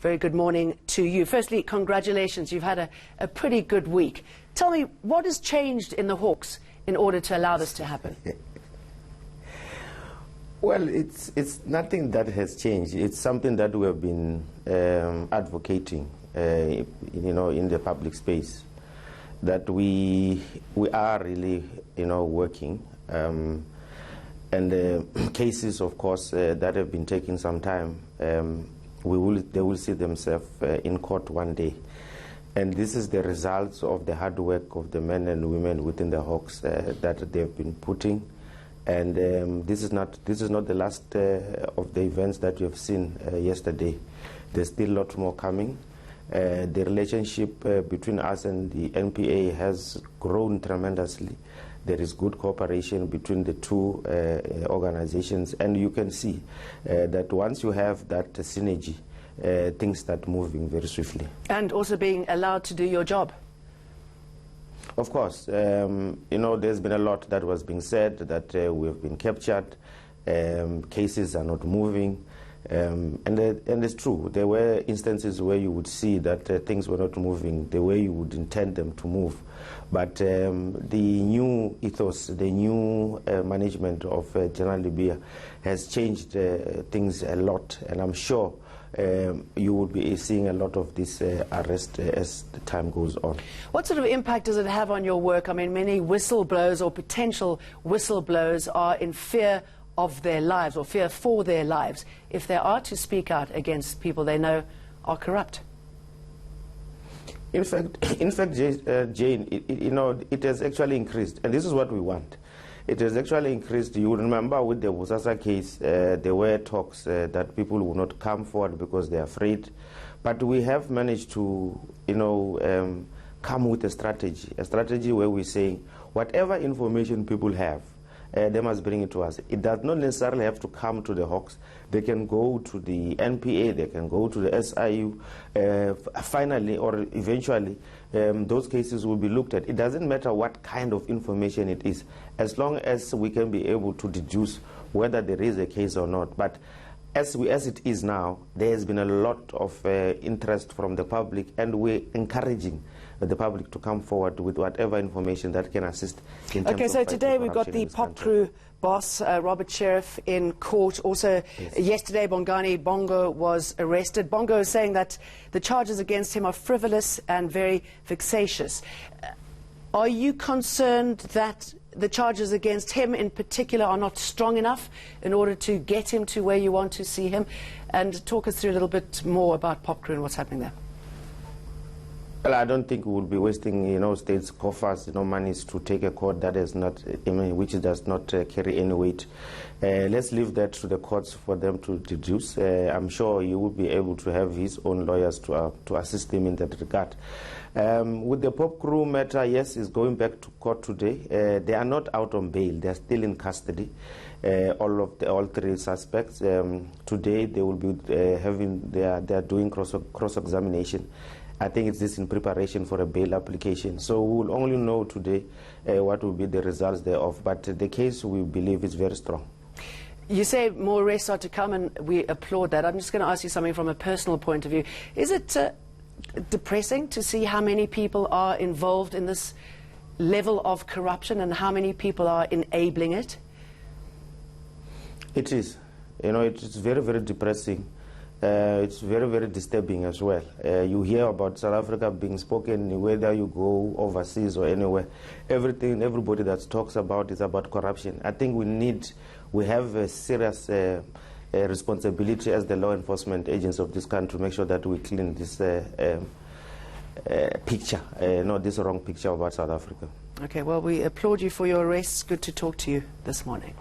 very good morning to you. Firstly, congratulations. You've had a pretty good week. Tell me, what has changed in the Hawks in order to allow this to happen? Well, it's nothing that has changed. It's something that we have been advocating, in the public space, that we are really, working. And cases, of course, that have been taking some time, they will see themselves in court one day. And this is the results of the hard work of the men and women within the Hawks that they've been putting. And this is not the last of the events that you have seen yesterday. There's still a lot more coming. The relationship between us and the NPA has grown tremendously. There is good cooperation between the two organizations, and you can see that once you have that synergy, things start moving very swiftly. And also being allowed to do your job. Of course, there's been a lot that was being said, that we have been captured, cases are not moving, and it's true. There were instances where you would see that things were not moving the way you would intend them to move. But the new ethos, the new management of General Libya has changed things a lot, and I'm sure you will be seeing a lot of this arrest as the time goes on. What sort of impact does it have on your work? I mean, many whistleblowers or potential whistleblowers are in fear of their lives or fear for their lives if they are to speak out against people they know are corrupt. In fact, Jane, it has actually increased, and this is what we want. It has actually increased. You remember with the Bosasa case, there were talks that people would not come forward because they're afraid. But we have managed to, come with a strategy where we're saying whatever information people have, they must bring it to us. It does not necessarily have to come to the Hawks. They can go to the NPA, they can go to the SIU. Finally, or eventually, those cases will be looked at. It doesn't matter what kind of information it is, as long as we can be able to deduce whether there is a case or not. But as it is now, there has been a lot of interest from the public, and we're encouraging the public to come forward with whatever information that can assist in terms of so today we've got the pop crew boss, Robert Sherriff, in court. Also, yesterday, Bongani Bongo was arrested. Bongo is saying that the charges against him are frivolous and very vexatious. Are you concerned that the charges against him in particular are not strong enough in order to get him to where you want to see him? And talk us through a little bit more about pop crew and what's happening there. Well, I don't think we will be wasting, states' coffers, monies to take a court that is not, which does not carry any weight. Let's leave that to the courts for them to deduce. I'm sure you will be able to have his own lawyers to assist him in that regard. With the pop crew matter, yes, is going back to court today. They are not out on bail; they are still in custody. All three suspects. Today they will be they are doing cross-examination. I think it's this in preparation for a bail application. So we will only know today what will be the results thereof. But the case, we believe, is very strong. You say more arrests are to come, and we applaud that. I'm just going to ask you something from a personal point of view. Is it depressing to see how many people are involved in this level of corruption and how many people are enabling it? It is. It's very, very depressing. It's very, very disturbing as well. You hear about South Africa being spoken whether you go overseas or anywhere. Everybody that talks about is about corruption. I think we have a serious responsibility as the law enforcement agents of this country to make sure that we clean this picture, not this wrong picture about South Africa. Okay, well, we applaud you for your arrests. Good to talk to you this morning.